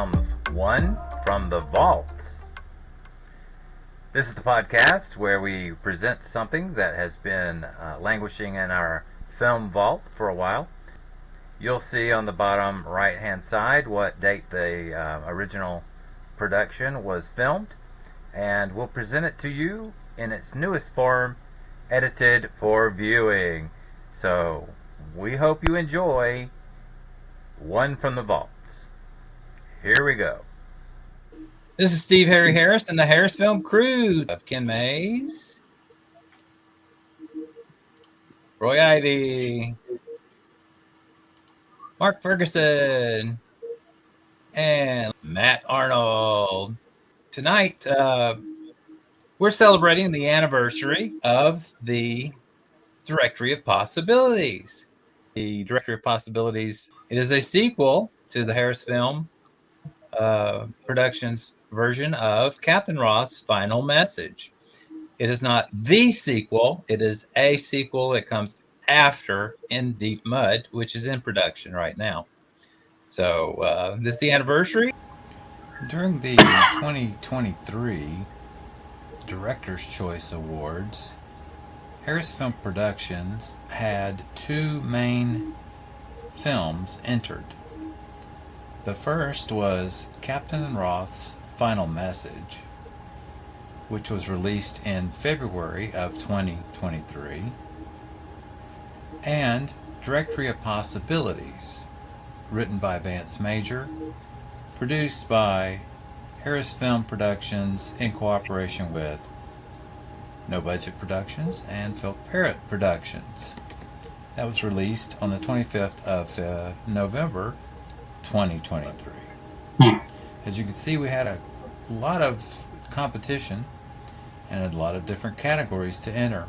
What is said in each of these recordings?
Films One from the Vault. This is the podcast where we present something that has been languishing in our film vault for a while. You'll see on the bottom right hand side what date the original production was filmed, and we'll present it to you in its newest form, edited for viewing. So we hope you enjoy One from the Vaults. Here we go. This is Steve Harry Harris and the HarrisFilm crew of Ken Mays, Roy Ivey, Mark Ferguson, and Matt Arnold. Tonight, we're celebrating the anniversary of the Directory of Possibilities. The Directory of Possibilities, it is a sequel to the HarrisFilm Productions version of Captain Roth's Final Message. It is not the sequel. It is a sequel that comes after In Deep Mud, which is in production right now. So this is the anniversary. During the 2023 Director's Choice Awards, HarrisFilm Productions had two main films entered. The first was Captain Roth's Final Message, which was released in February of 2023, and Directory of Possibilities, written by Vance Major, produced by HarrisFilm Productions in cooperation with No Budget Productions and Filk Ferret Productions. That was released on the 25th of November 2023. As you can see, we had a lot of competition and a lot of different categories to enter.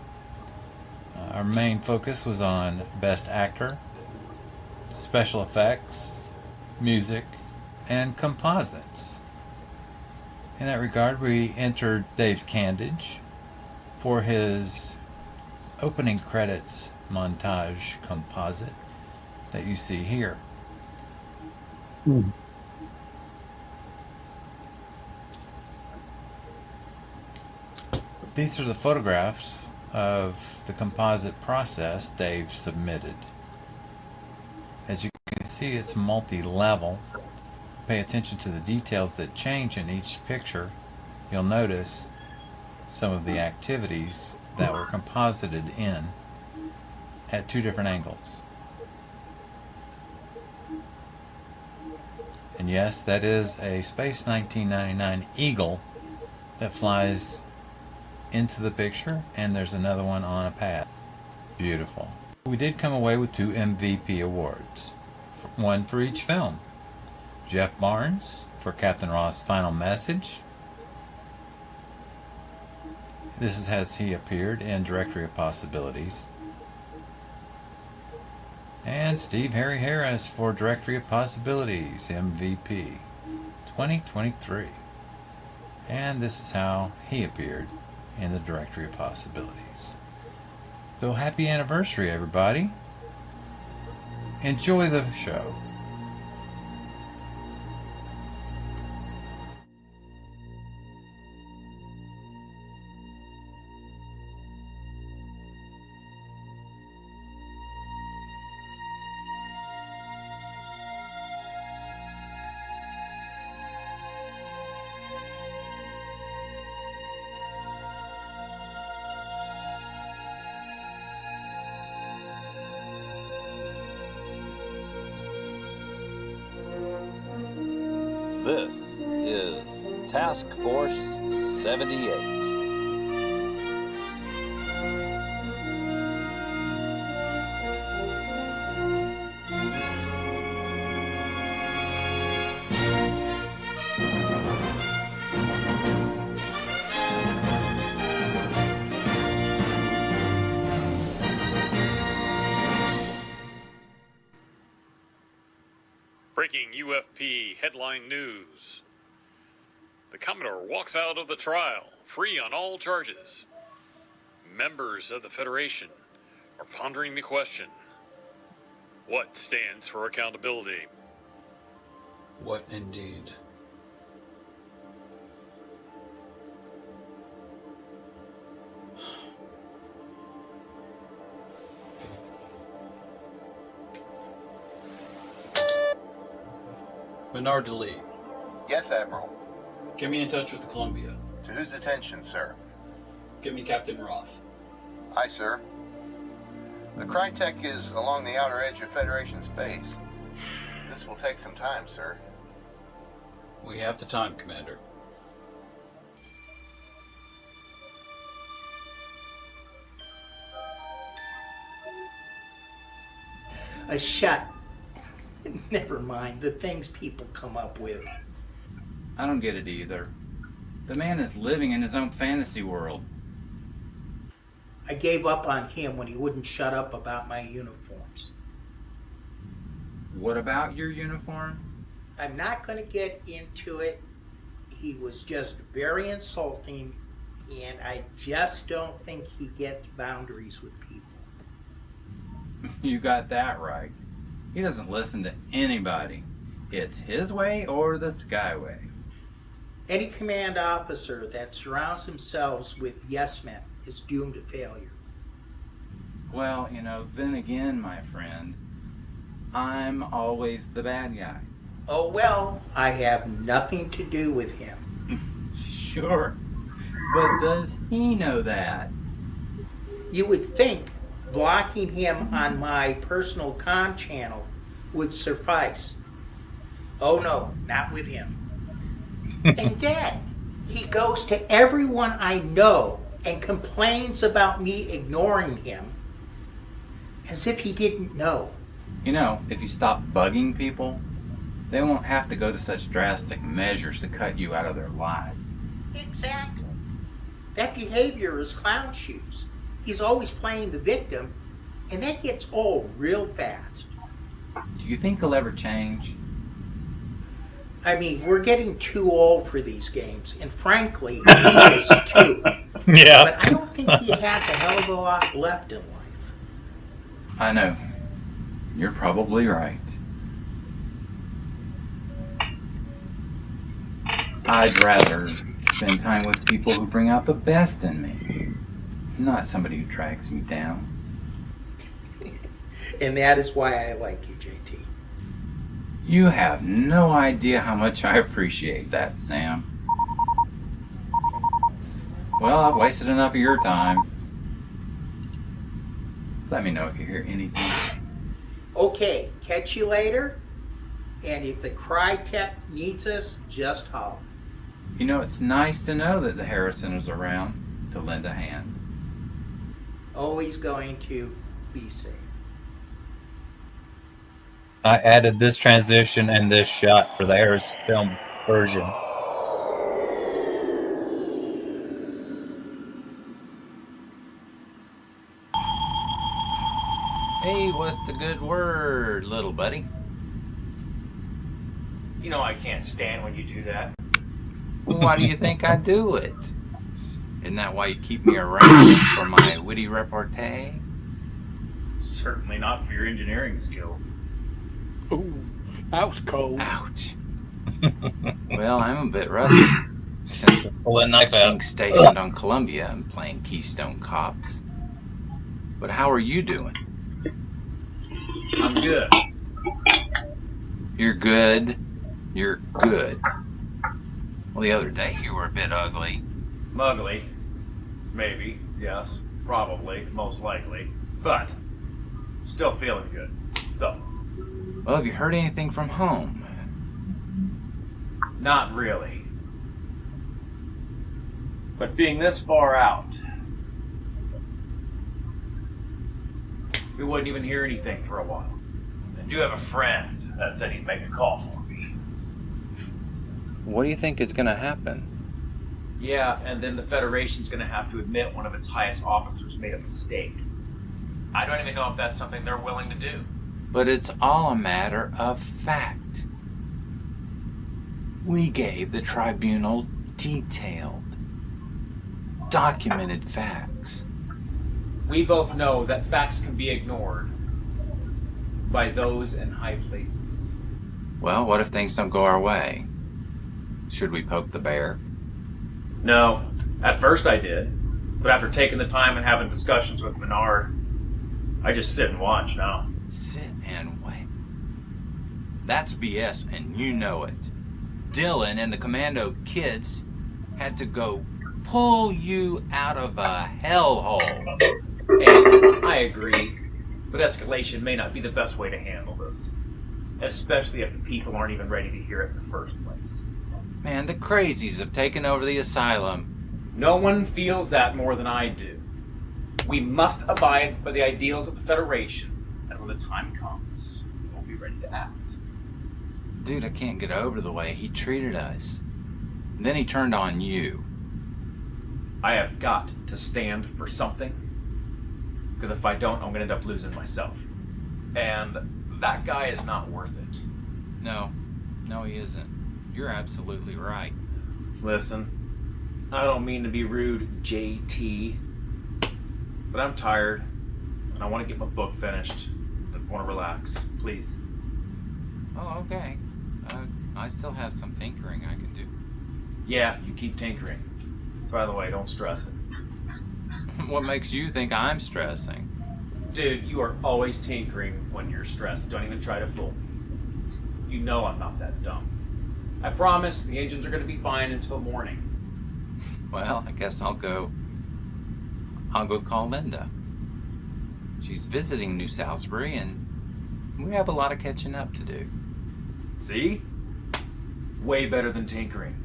Our main focus was on Best Actor, Special Effects, Music, and Composites. In that regard, we entered Dave Candage for his opening credits montage composite that you see here. These are the photographs of the composite process Dave submitted. As you can see, it's multi-level. Pay attention to the details that change in each picture. You'll notice some of the activities that were composited in at two different angles. And yes, that is a Space 1999 Eagle that flies into the picture, and there's another one on a pad. Beautiful. We did come away with two MVP awards, one for each film. Jeff Barnes for Captain Roth's Final Message. This is as he appeared in Directory of Possibilities. And Steve Harry Harris for Directory of Possibilities, MVP 2023. And this is how he appeared in the Directory of Possibilities. So happy anniversary, everybody. Enjoy the show. This is Task Force 78. Breaking UFP headline news. The Commodore walks out of the trial, free on all charges. Members of the Federation are pondering the question, what stands for accountability? What indeed? Bernard DeLee. Yes, Admiral. Get me in touch with Columbia. To whose attention, sir? Get me Captain Roth. Aye, sir. The Crytek is along the outer edge of Federation space. This will take some time, sir. We have the time, Commander. A shut. Never mind the things people come up with. I don't get it either. The man is living in his own fantasy world. I gave up on him when he wouldn't shut up about my uniforms. What about your uniform? I'm not going to get into it. He was just very insulting, and I just don't think he gets boundaries with people. You got that right. He doesn't listen to anybody. It's his way or the skyway. Any command officer that surrounds themselves with yes men is doomed to failure. Well, then again, my friend, I'm always the bad guy. Oh well, I have nothing to do with him. Sure, but does he know that? You would think blocking him on my personal comm channel would suffice. Oh no, not with him. And Dad, he goes to everyone I know and complains about me ignoring him as if he didn't know. If you stop bugging people, they won't have to go to such drastic measures to cut you out of their lives. Exactly. That behavior is clown shoes. He's always playing the victim, and that gets old real fast. Do you think he'll ever change? I mean, we're getting too old for these games, and frankly, he is too. Yeah. But I don't think he has a hell of a lot left in life. I know. You're probably right. I'd rather spend time with people who bring out the best in me, not somebody who drags me down. And that is why I like you, JT. You have no idea how much I appreciate that, Sam. Well, I've wasted enough of your time. Let me know if you hear anything. Okay, catch you later. And if the Crytek needs us, just holler. It's nice to know that the Harrison is around to lend a hand. Always going to be safe. I added this transition and this shot for the HarrisFilm version. Hey, what's the good word, little buddy? I can't stand when you do that. Why do you think I do it? Isn't that why you keep me around for my witty repartee? Certainly not for your engineering skills. Ooh, that was cold. Ouch. Well, I'm a bit rusty since Pull that knife being out. stationed on Columbia and playing Keystone Cops. But how are you doing? I'm good. You're good. You're good. Well, the other day you were a bit ugly. Mugly. Maybe. Yes. Probably. Most likely. But still feeling good. So. Well, have you heard anything from home? Not really. But being this far out, we wouldn't even hear anything for a while. I do have a friend that said he'd make a call for me. What do you think is going to happen? Yeah, and then the Federation's gonna have to admit one of its highest officers made a mistake. I don't even know if that's something they're willing to do. But it's all a matter of fact. We gave the tribunal detailed, documented facts. We both know that facts can be ignored by those in high places. Well, what if things don't go our way? Should we poke the bear? No. At first I did. But after taking the time and having discussions with Menard, I just sit and watch now. Sit and wait. That's BS, and you know it. Dylan and the Commando kids had to go pull you out of a hellhole. And I agree, but escalation may not be the best way to handle this. Especially if the people aren't even ready to hear it in the first place. Man, the crazies have taken over the asylum. No one feels that more than I do. We must abide by the ideals of the Federation, and when the time comes, we'll be ready to act. Dude, I can't get over the way he treated us. And then he turned on you. I have got to stand for something, because if I don't, I'm going to end up losing myself. And that guy is not worth it. No, he isn't. You're absolutely right. Listen, I don't mean to be rude, JT, but I'm tired, and I want to get my book finished. I want to relax, please. Oh, okay. I still have some tinkering I can do. Yeah, you keep tinkering. By the way, don't stress it. What makes you think I'm stressing? Dude, you are always tinkering when you're stressed. Don't even try to fool me. You know I'm not that dumb. I promise the engines are going to be fine until morning. Well, I guess I'll go call Linda. She's visiting New Salisbury, and we have a lot of catching up to do. See? Way better than tinkering.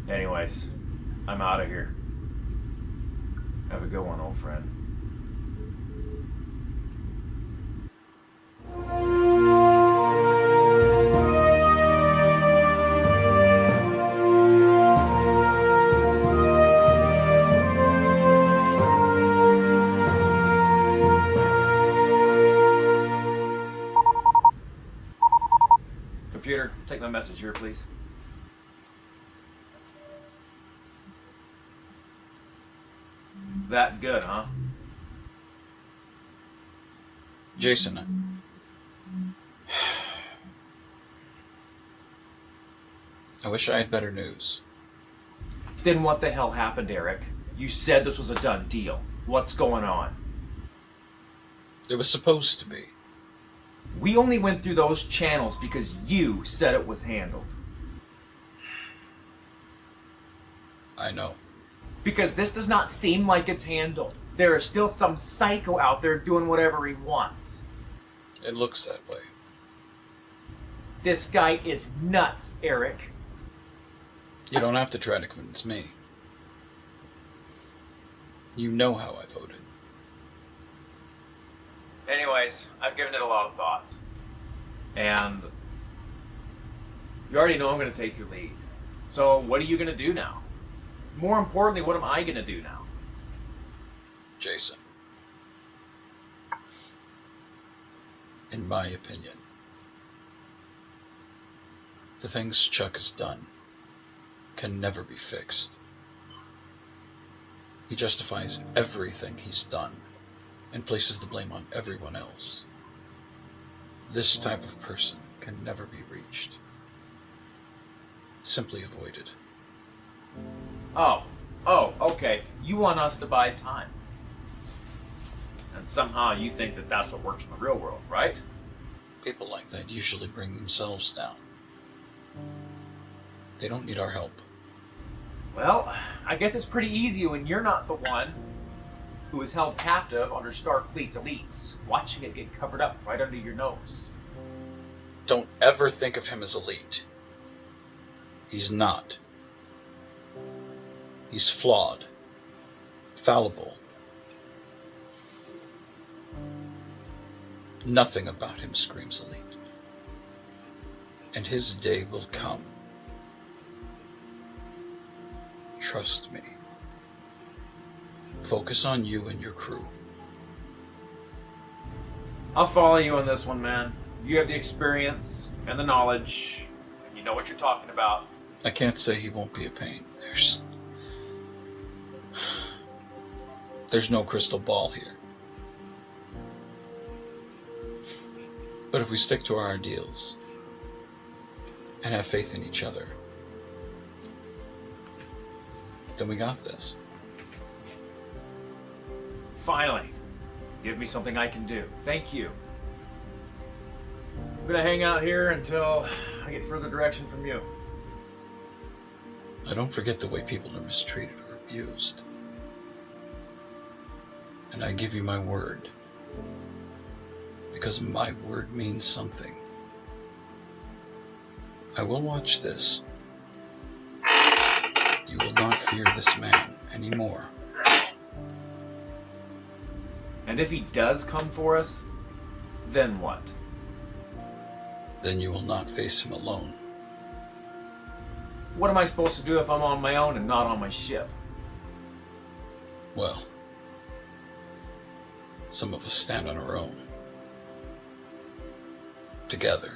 Anyways, I'm out of here. Have a good one, old friend. Computer, take my message here, please. That good, huh? Jason, I wish I had better news. Then what the hell happened, Eric? You said this was a done deal. What's going on? It was supposed to be. We only went through those channels because you said it was handled. I know. Because this does not seem like it's handled. There is still some psycho out there doing whatever he wants. It looks that way. This guy is nuts, Eric. You don't have to try to convince me. You know how I voted. Anyways, I've given it a lot of thought. And you already know I'm going to take your lead. So what are you going to do now? More importantly, what am I going to do now? Jason, in my opinion, the things Chuck has done can never be fixed. He justifies everything he's done and places the blame on everyone else. This type of person can never be reached. Simply avoided. Oh, okay. You want us to buy time. And somehow you think that that's what works in the real world, right? People like that usually bring themselves down. They don't need our help. Well, I guess it's pretty easy when you're not the one who is held captive under Starfleet's elites, watching it get covered up right under your nose. Don't ever think of him as elite. He's not. He's flawed, fallible. Nothing about him screams elite. And his day will come. Trust me. Focus on you and your crew. I'll follow you on this one, man. You have the experience and the knowledge, and you know what you're talking about. I can't say he won't be a pain. There's no crystal ball here. But if we stick to our ideals, and have faith in each other, then we got this. Finally, give me something I can do. Thank you. I'm gonna hang out here until I get further direction from you. I don't forget the way people are mistreated or abused. And I give you my word, because my word means something. I will watch this. You will not fear this man anymore. And if he does come for us, then what? Then you will not face him alone. What am I supposed to do if I'm on my own and not on my ship? Well, some of us stand on our own. Together.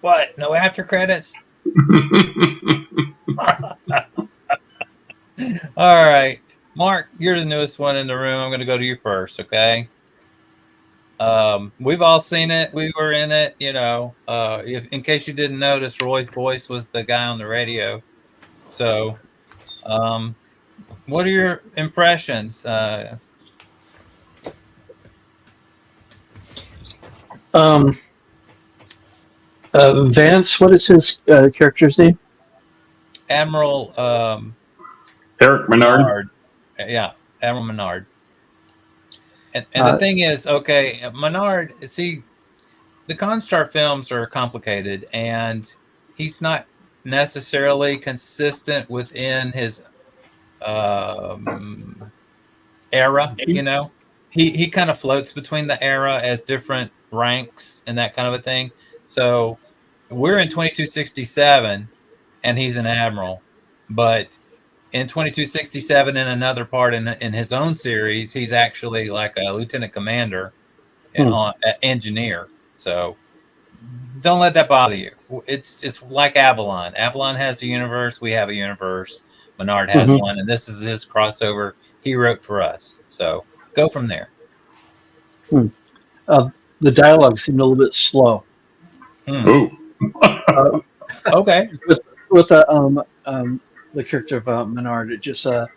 What? No after credits? All right. Mark, you're the newest one in the room. I'm going to go to you first, okay? We've all seen it. We were in it, you know. In case you didn't notice, Roy's voice was the guy on the radio. So, what are your impressions? Vance, what is his character's name? Admiral Eric Menard. Yeah, Admiral Menard. And the thing is, okay, Menard, see, the Constar films are complicated, and he's not necessarily consistent within his era, you know. He kind of floats between the era as different ranks and that kind of a thing. So we're in 2267 and he's an admiral, but in 2267 in another part in his own series, he's actually like a lieutenant commander and engineer. So don't let that bother you. It's like Avalon. Avalon has a universe. We have a universe. Menard has one, and this is his crossover he wrote for us. So go from there. The dialogue seemed a little bit slow. Okay. With the character of Menard, it just you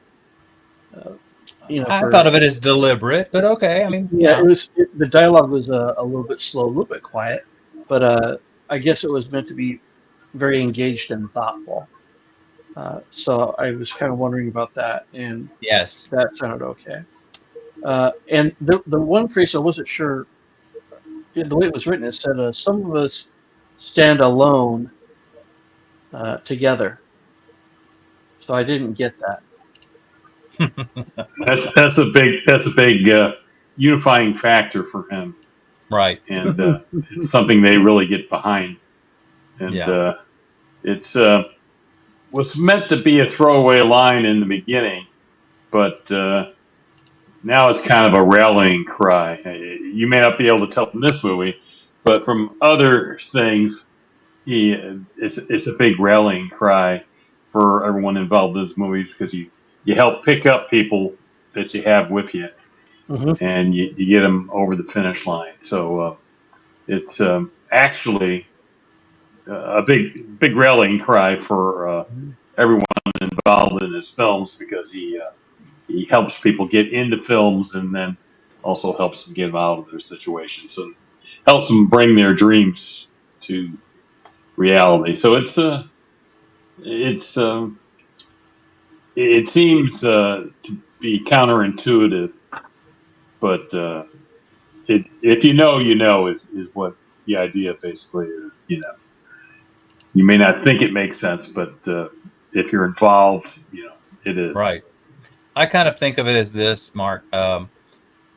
know. I thought of it as deliberate, but okay. I mean, yeah, the dialogue was a little bit slow, a little bit quiet, but I guess it was meant to be very engaged and thoughtful. So I was kind of wondering about that, and yes, that sounded okay. And the one phrase I wasn't sure, the way it was written, it said, "Some of us stand alone together." So I didn't get that. That's a big unifying factor for him, right? And it's something they really get behind. And It's was meant to be a throwaway line in the beginning, but now it's kind of a rallying cry. You may not be able to tell from this movie, but from other things, it's a big rallying cry for everyone involved in those movies because you help pick up people that you have with you, and you get them over the finish line. So it's actually a big rallying cry for everyone involved in his films because he helps people get into films and then also helps them get out of their situations and helps them bring their dreams to reality. So it's it seems to be counterintuitive, but if you know, you know is what the idea basically is. You know, you may not think it makes sense, but if you're involved, you know, it is. Right. I kind of think of it as this, Mark.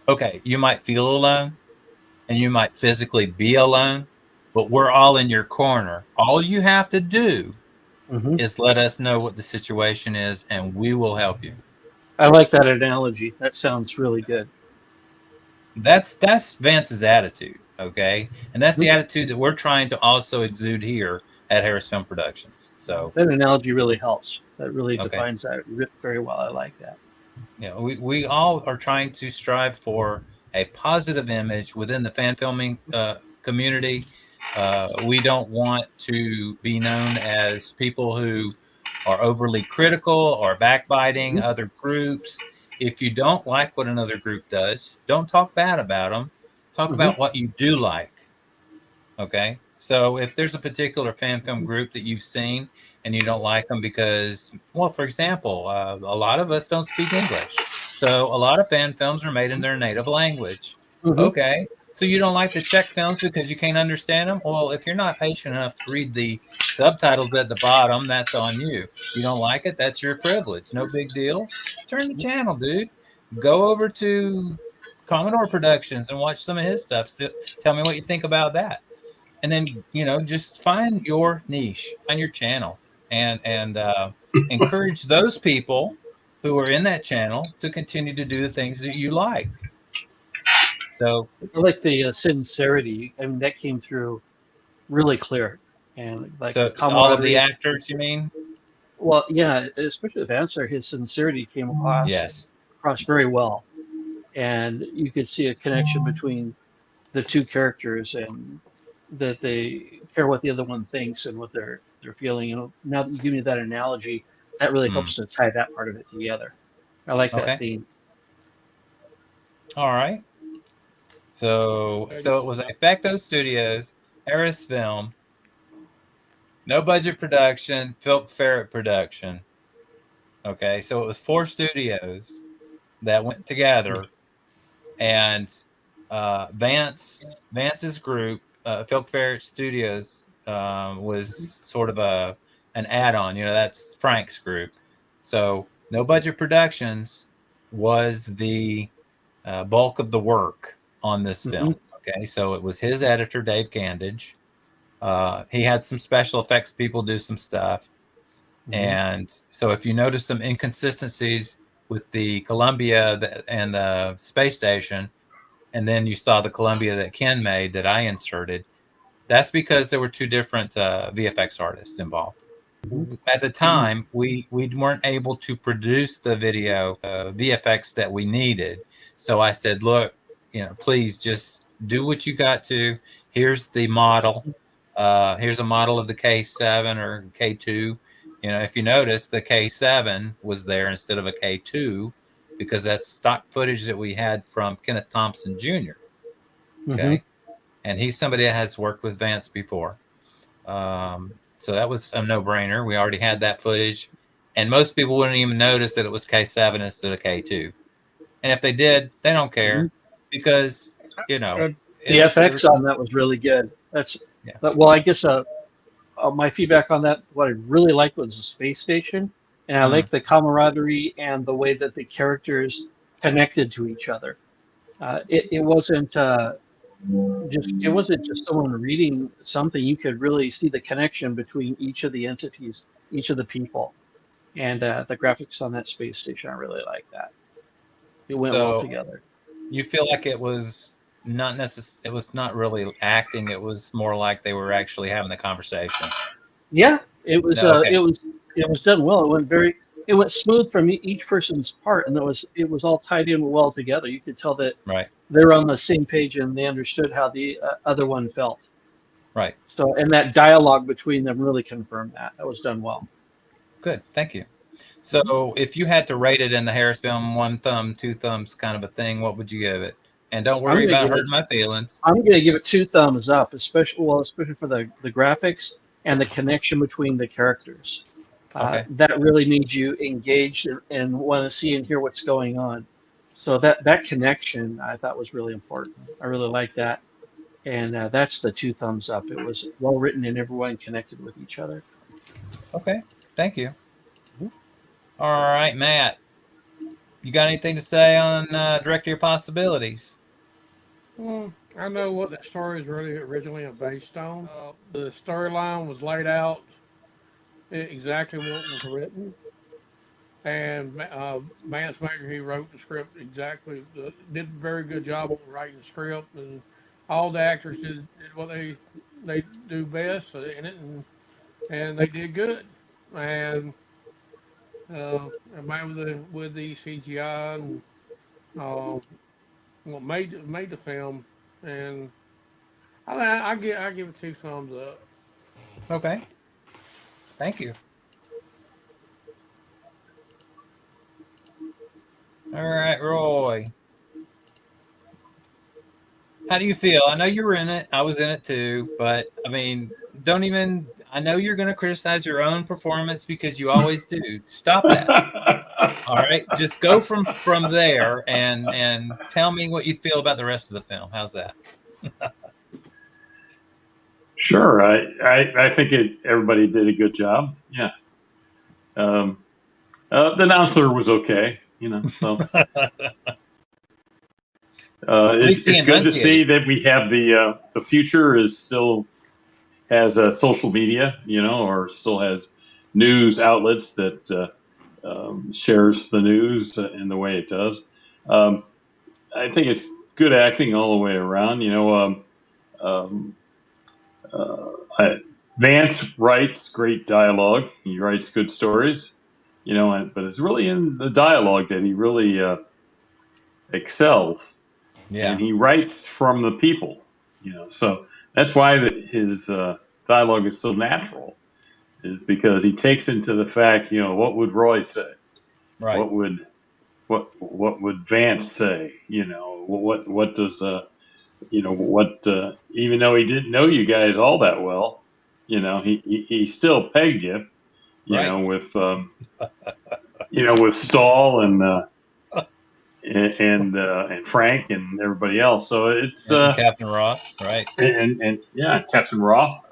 Okay, you might feel alone and you might physically be alone, but we're all in your corner. All you have to do is let us know what the situation is and we will help you. I like that analogy. That sounds really good. That's Vance's attitude, okay? And that's the attitude that we're trying to also exude here at HarrisFilm Productions. So that analogy really helps. That really defines that very well. I like that. You know, we all are trying to strive for a positive image within the fan filming community. We don't want to be known as people who are overly critical or backbiting other groups. If you don't like what another group does, don't talk bad about them. Talk about what you do like. Okay. So if there's a particular fan film group that you've seen and you don't like them because, well, for example, a lot of us don't speak English. So a lot of fan films are made in their native language. Okay. So you don't like the Czech films because you can't understand them? Well, if you're not patient enough to read the subtitles at the bottom, that's on you. You don't like it? That's your privilege. No big deal. Turn the channel, dude. Go over to Commodore Productions and watch some of his stuff. Tell me what you think about that. And then, you know, just find your niche, find your channel, and encourage those people who are in that channel to continue to do the things that you like. So I like the sincerity. I mean, that came through really clear, and like so the all of the camaraderie. actors, you mean? Well, yeah, especially with Answer, his sincerity came across very well, and you could see a connection between the two characters and that they care what the other one thinks and what they're feeling. You know, now that you give me that analogy, that really helps to tie that part of it together. I like that theme. All right. So it was Effecto Studios, Harris Film, No Budget Production, Filk Ferret Production. Okay, so it was 4 studios that went together, and Vance's group, Filk Ferret Studios, was sort of an add-on. You know, that's Frank's group. So No Budget Productions was the bulk of the work on this film. Okay, so it was his editor, Dave Candage. He had some special effects people do some stuff. And so if you notice some inconsistencies with the Columbia and the space station, and then you saw the Columbia that Ken made that I inserted, that's because there were 2 different VFX artists involved. At the time, we weren't able to produce the video VFX that we needed. So I said, look, you know, please just do what you got to. Here's the model. Here's a model of the K7 or K2. You know, if you notice, the K7 was there instead of a K2 because that's stock footage that we had from Kenneth Thompson Jr. Okay. And he's somebody that has worked with Vance before. So that was a no-brainer. We already had that footage. And most people wouldn't even notice that it was K7 instead of K2. And if they did, they don't care because, you know. The FX on that was really good. Well, I guess my feedback on that, what I really liked was the space station. And I liked the camaraderie and the way that the characters connected to each other. It wasn't it wasn't just someone reading something. You could really see the connection between each of the entities, each of the people, and the graphics on that space station. I really like that. It went well So together. you feel like it was not it was not really acting, it was more like they were actually having the conversation. Yeah, it was. No, okay. It was done well. It went smooth from each person's part, and it was all tied in well together. You could tell that Right. they were on the same page and they understood how the other one felt. Right. So, and that dialogue between them really confirmed that. That was done well. Good. Thank you. So if you had to rate it in the HarrisFilm 1 thumb, 2 thumbs kind of a thing, what would you give it? And don't worry about hurting my feelings. I'm going to give it 2 thumbs up, especially for the graphics and the connection between the characters. Okay. That really made you engaged and want to see and hear what's going on. So that connection I thought was really important. I really like that. And that's the 2 thumbs up. It was well written and everyone connected with each other. Okay. Thank you. All right, Matt. You got anything to say on Directory of Possibilities? I know what the story is really originally based on. The storyline was laid out exactly what was written. And Vance Major, he wrote the script exactly, did a very good job on writing the script, and all the actors did what they do best in it, and they did good. And with the CGI and what made the film, and I give it 2 thumbs up. Okay. Thank you. All right, Roy. How do you feel? I know you were in it. I was in it too. But, I mean, I know you're going to criticize your own performance because you always do. Stop that. All right? Just go from there and tell me what you feel about the rest of the film. How's that? Sure. I think everybody did a good job. Yeah. The announcer was okay, so. It's good to see that we have the future still has social media, or still has news outlets that shares the news in the way it does. I think it's good acting all the way around. Vance writes great dialogue. He writes good stories, but it's really in the dialogue that he really excels. Yeah. And he writes from the people, so that's why his dialogue is so natural, is because he takes into the fact, what would Roy say? Right. What would Vance say? What does even though he didn't know you guys all that well, he still pegged you, right. With with Stahl and Frank and everybody else. So it's Captain Roth, right? And yeah, Captain Roth.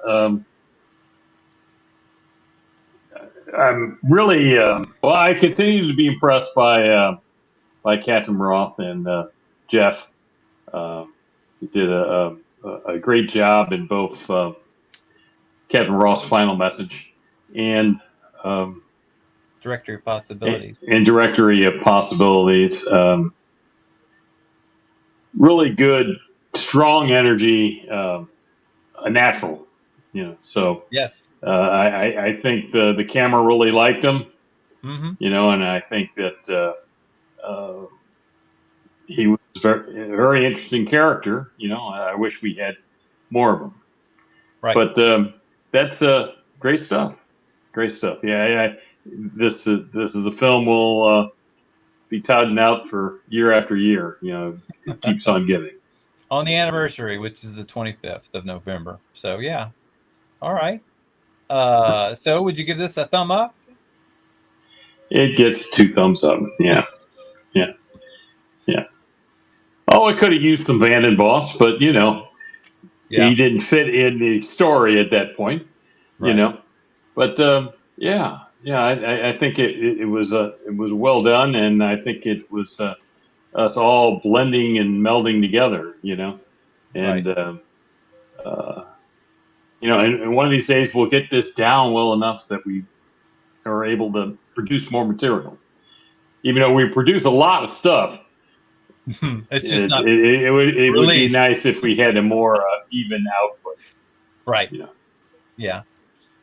I'm really I continue to be impressed by Captain Roth and Jeff. He did a great job in both Captain Roth's Final Message and Directory of Possibilities. And Directory of Possibilities. Really good, strong energy, natural. So yes, I think the camera really liked him. Mm-hmm. And I think that he was a very interesting character. I wish we had more of him. Right. But that's great stuff. Great stuff. Yeah. This is a film we'll be touting out for year after year. It keeps on giving. On the anniversary, which is the 25th of November. So yeah. All right. So would you give this a thumb up? It gets 2 thumbs up. Yeah. Yeah. Yeah. Oh, it could have used some Van den Bosch, but he didn't fit in the story at that point. Right. But yeah. I think it was well done, and I think it was us all blending and melding together. And you know, and one of these days we'll get this down well enough that we are able to produce more material. Even though we produce a lot of stuff, it's just not it would be released. nice if we had a more even output. Right. You know. Yeah.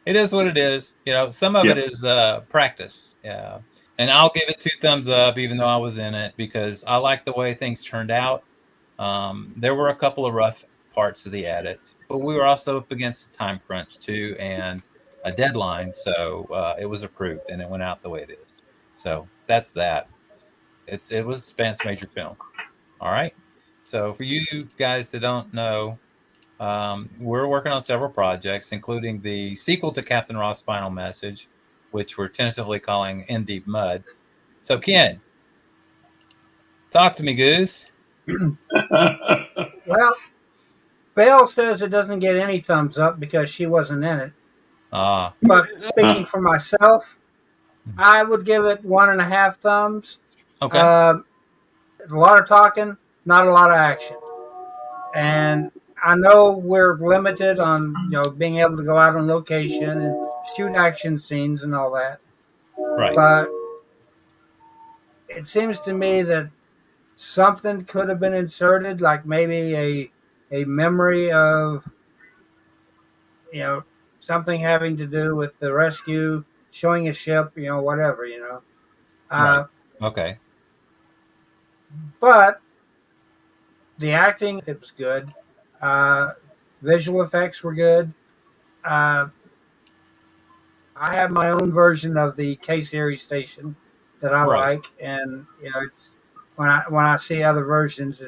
It is what it is. You know, some of it is practice. Yeah. And I'll give it 2 thumbs up, even though I was in it, because I like the way things turned out. There were a couple of rough parts of the edit, but we were also up against a time crunch too and a deadline. So it was approved and it went out the way it is. So that's that. It was Vance Major film. All right. So for you guys that don't know, we're working on several projects, including the sequel to Captain Ross' Final Message, which we're tentatively calling In Deep Mud. So Ken, talk to me, Goose. Well, Belle says it doesn't get any thumbs up because she wasn't in it. But speaking for myself, I would give it 1.5 thumbs. Okay. A lot of talking, not a lot of action. And I know we're limited on being able to go out on location and shoot action scenes and all that. Right. But it seems to me that something could have been inserted, like maybe a memory of something having to do with the rescue, showing a ship, whatever, Right. Okay. But the acting, it was good. Visual effects were good. I have my own version of the K-series station that I like, and it's when I see other versions,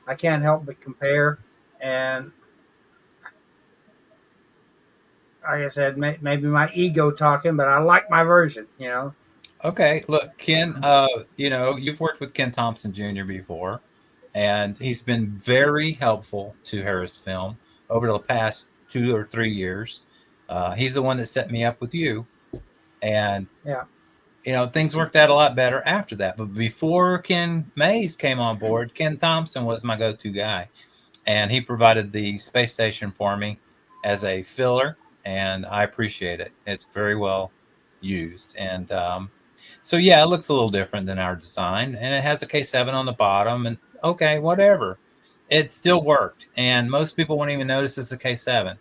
I can't help but compare. And like I said, maybe my ego talking, but I like my version. Okay, look, Ken, you've worked with Ken Thompson Jr. before, and he's been very helpful to HarrisFilm over the past 2 or 3 years. He's the one that set me up with you, and things worked out a lot better after that. But before Ken Mays came on board, Ken Thompson was my go-to guy, and he provided the space station for me as a filler, and I appreciate it. It's very well used, and so yeah, it looks a little different than our design, and it has a K7 on the bottom, and okay, whatever. It still worked, and most people won't even notice it's a K7.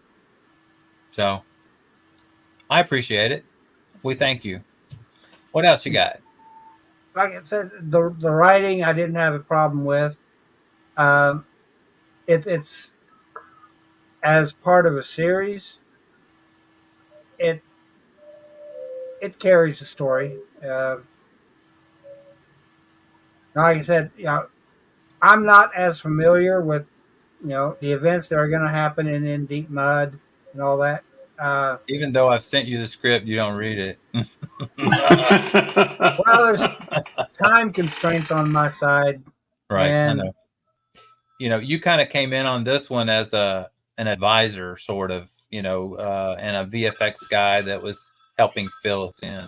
So I appreciate it. We thank you. What else you got? Like I said, the writing I didn't have a problem with. It's as part of a series. It carries the story. Like I said, I'm not as familiar with the events that are going to happen in Deep Mud and all that. Even though I've sent you the script, you don't read it. Well, there's time constraints on my side. Right, and I know. You kind of came in on this one as an advisor, sort of, and a VFX guy that was helping fill us in.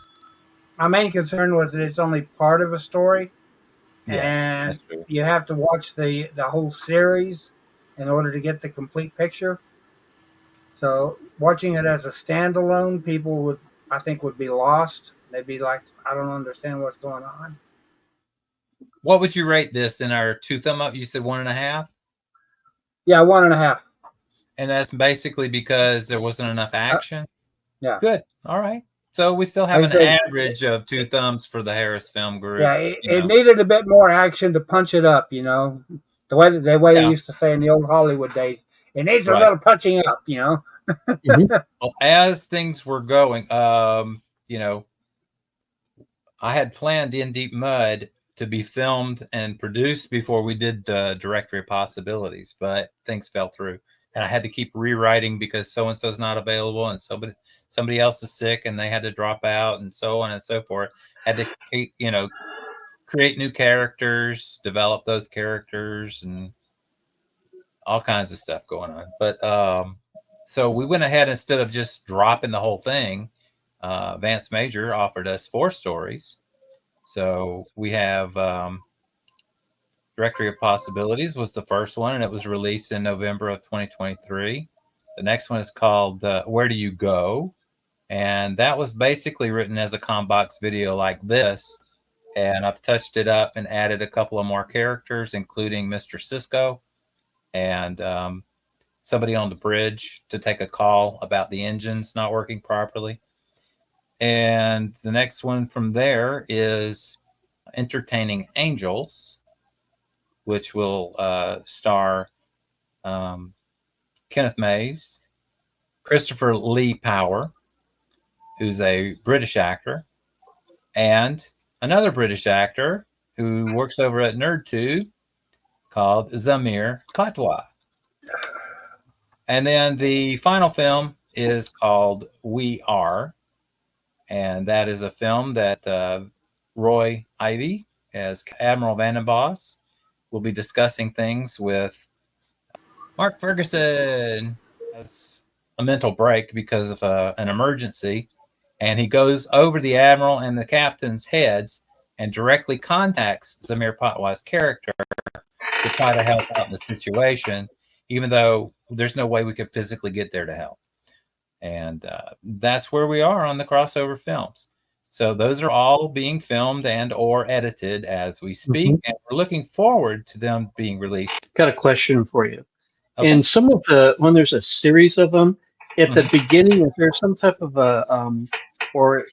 My main concern was that it's only part of a story. Yes, and that's true. You have to watch the whole series in order to get the complete picture. So watching it as a standalone, people I think would be lost. They'd be like, I don't understand what's going on. What would you rate this in our 2 thumb up? You said 1.5? Yeah, 1.5. And that's basically because there wasn't enough action? Yeah. Good. All right. So we still have an average of 2 thumbs for the HarrisFilm group. Yeah, it needed a bit more action to punch it up, the way they used to say in the old Hollywood days. It needs a little punching up, Well, as things were going, I had planned In Deep Mud to be filmed and produced before we did the Directory of Possibilities, but things fell through. And I had to keep rewriting because so-and-so's not available and somebody else is sick and they had to drop out and so on and so forth. Had to keep, create new characters, develop those characters, and all kinds of stuff going on. But so we went ahead, instead of just dropping the whole thing, Vance Major offered us 4 stories. So we have Directory of Possibilities was the first one, and it was released in November of 2023. The next one is called Where Do You Go? And that was basically written as a Combox video like this. And I've touched it up and added a couple of more characters, including Mr. Cisco and somebody on the bridge to take a call about the engines not working properly. And the next one from there is Entertaining Angels, which will star Kenneth Mays, Christopher Lee Power, who's a British actor, and another British actor who works over at NerdTube called Zamir Patwa. And then the final film is called We Are, and that is a film that Roy Ivey, as Admiral Vandenboss, will be discussing things with Mark Ferguson. Has a mental break because of an emergency, and he goes over the Admiral and the Captain's heads and directly contacts Zamir Patwa's character to try to help out in the situation, even though there's no way we could physically get there to help. And that's where we are on the crossover films. So those are all being filmed and or edited as we speak, and we're looking forward to them being released. Got a question for you. Okay. In some of the, when there's a series of them, at the beginning, is there some type of a, or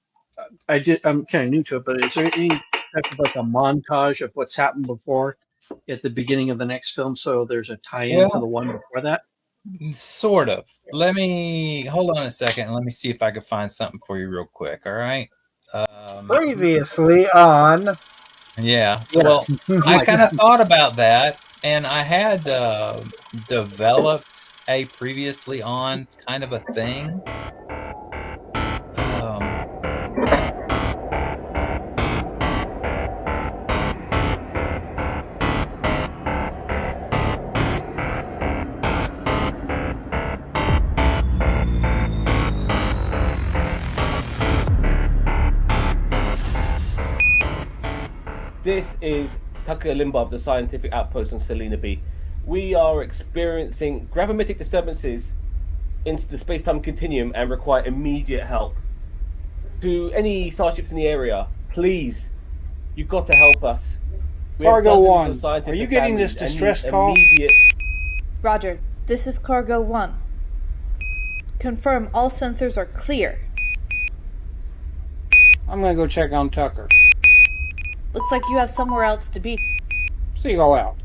I'm kind of new to it, but is there any type of like a montage of what's happened before at the beginning of the next film, so there's a tie-in to the one before that? Sort of. Let me hold on a second and let me see if I can find something for you real quick. All right. Previously on. Yeah. Well, I kind of thought about that, and I had developed a previously on kind of a thing. This is Tucker Limbaugh of the Scientific Outpost on Selena B. We are experiencing gravimetric disturbances into the space-time continuum and require immediate help. To any starships in the area, please, you've got to help us. Cargo 1, are you getting this distress call? Roger, this is Cargo 1. Confirm all sensors are clear. I'm gonna go check on Tucker. Looks like you have somewhere else to be. Seagull out.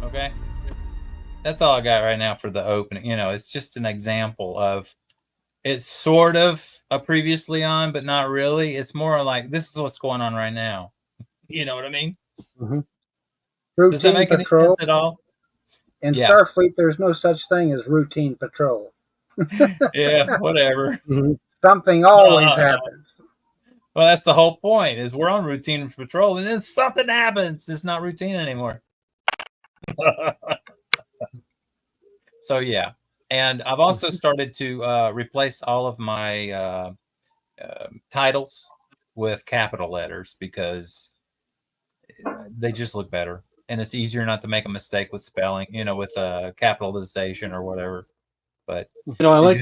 Okay. That's all I got right now for the opening. You know, it's just an example of, it's sort of a previously on, but not really. It's more like, this is what's going on right now. You know what I mean? Does that make any sense at all? In Starfleet, there's no such thing as routine patrol. Yeah, whatever. Something always happens. Well, that's the whole point, is we're on routine patrol, and then something happens. It's not routine anymore. So, yeah. And I've also started to replace all of my titles with capital letters because they just look better. And it's easier not to make a mistake with spelling, you know, with capitalization or whatever. But you know, I like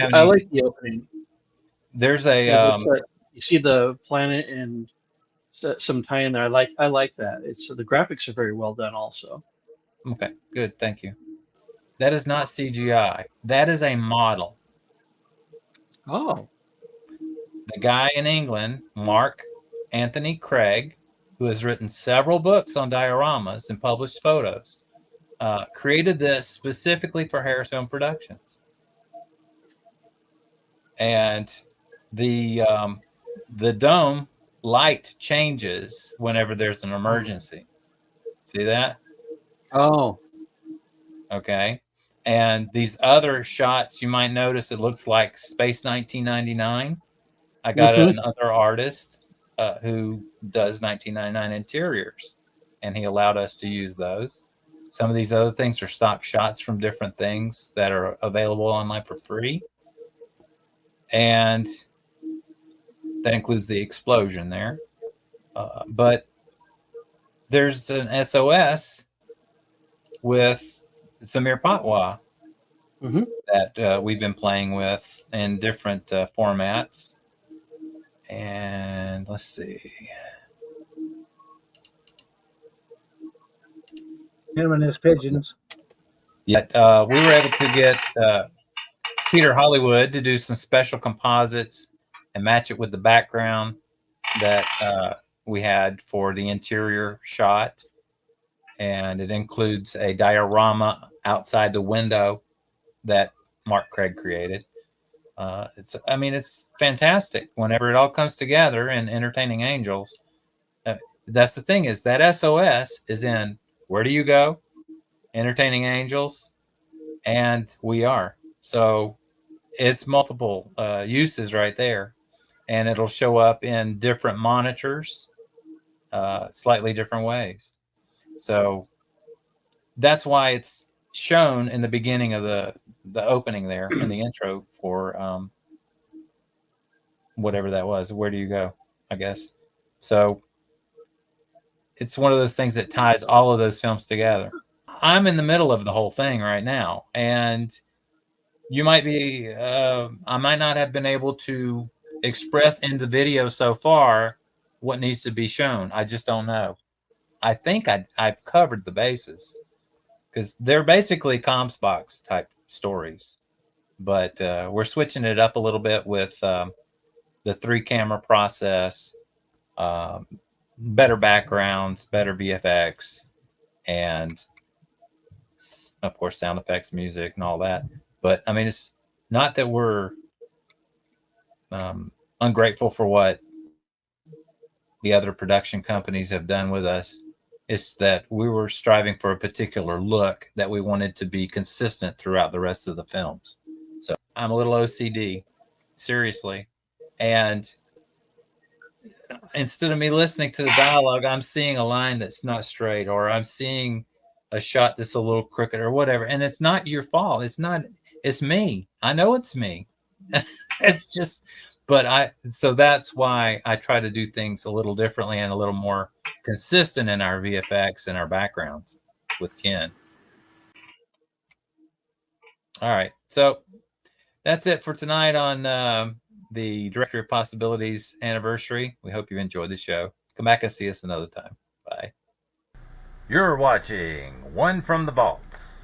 the opening. There's a you see the planet and some tie in there. I like that. It's the graphics are very well done also. Okay, good, thank you. That is not CGI. That is a model. Oh. The guy in England, Mark Anthony Craig, who has written several books on dioramas and published photos, created this specifically for HarrisFilm Productions. And the dome light changes whenever there's an emergency. See that? Oh. Okay. And these other shots, you might notice it looks like Space 1999. I got another artist who does 1999 interiors, and he allowed us to use those. Some of these other things are stock shots from different things that are available online for free. And that includes the explosion there. But there's an SOS with Samir Patwa that we've been playing with in different formats. And let's see. Him and his pigeons. Yet we were able to get Peter Hollywood to do some special composites and match it with the background that we had for the interior shot. And it includes a diorama outside the window that Mark Craig created. It's fantastic whenever it all comes together in Entertaining Angels. That's the thing, is that SOS is in Where Do You Go, Entertaining Angels, and We Are. So it's multiple uses right there. And it'll show up in different monitors, slightly different ways. So that's why it's shown in the beginning of the opening there in the intro for whatever that was. Where Do You Go, I guess. So it's one of those things that ties all of those films together. I'm in the middle of the whole thing right now, and you might be, I might not have been able to express in the video so far what needs to be shown. I just don't know. I think I've covered the bases, because they're basically Comsbox type stories, but we're switching it up a little bit with the 3-camera process, better backgrounds, better VFX, and of course sound effects, music, and all that. But I mean, it's not that we're ungrateful for what the other production companies have done with us. It's that we were striving for a particular look that we wanted to be consistent throughout the rest of the films. So I'm a little OCD, seriously. And instead of me listening to the dialogue, I'm seeing a line that's not straight, or I'm seeing a shot that's a little crooked or whatever. And it's not your fault. It's me. I know it's me. It's just, so that's why I try to do things a little differently and a little more consistent in our VFX and our backgrounds with Ken. All right. So that's it for tonight on the Directory of Possibilities anniversary. We hope you enjoyed the show. Come back and see us another time. Bye. You're watching One from the Vaults.